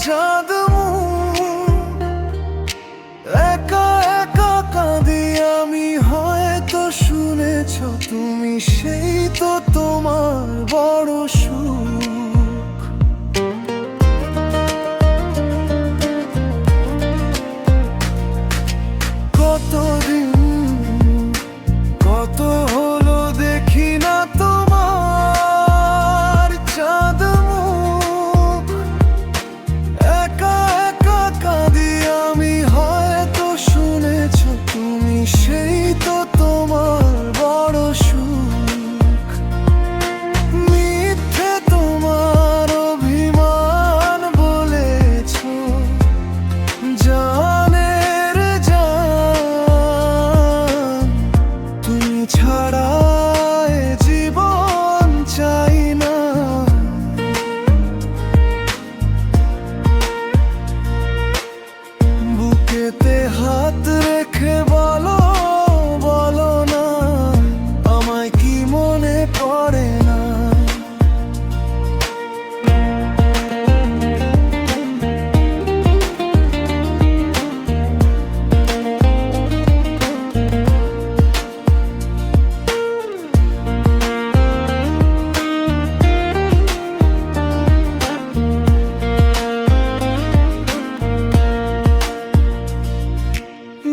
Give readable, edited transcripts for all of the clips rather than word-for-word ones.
চাঁদ একা একা কাঁদি আমি, হয়তো শুনেছ তুমি, সেই তো তোমার বড় সুখ। কতদিন কত হলো দেখি না তোমার চাঁদ মুখ, একা একা কাঁদি আমি, হয়তো শুনেছ তুমি, সেই তো তোমার বড় সুখ। মিথ্যে তোমার অভিমান বলেছ, জানের জান, তুমি ছাড়া এ জীবন চাই না। বুকেতে হাত রেখে বলো, বলো না আমায় কি মনে পড়ে না।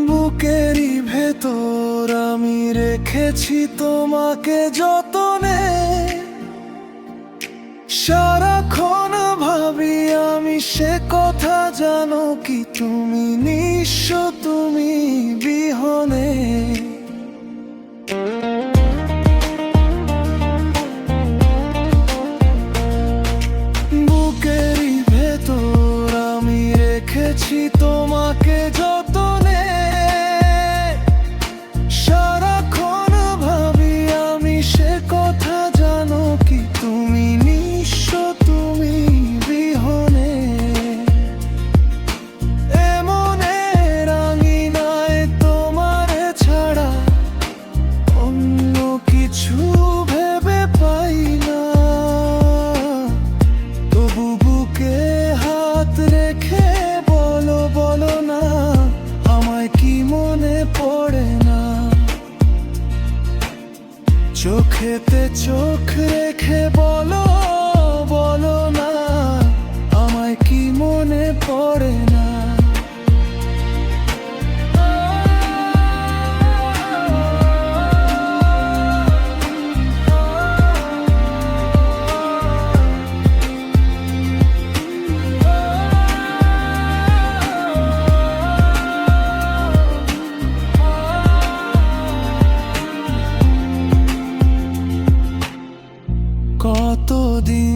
বুকেরই ভেতর আমি রেখেছি তোমাকে যতনে, সারাক্ষণ ভাবি আমি সে কথা, জানো কি তুমি নিঃস্ব, তুমি বিহনে। বুকেরই ভেতর আমি রেখেছি তোমাকে যতনে, সারাক্ষণ ভাবি আমি সে কথা, জানো কি তুমি নিঃস্ব, তুমি বিহনে। এমনে রাঙিনায় তোমার ছাড়া অন্য কিছু ভেবে পাই না। তবু বুকে হাত রেখে বলো, বলো না আমায় কি মনে পড়ে না। চোখেতে চোখ রেখে বলো, বলো না আমায় কি মনে পড়ে না। কতদিন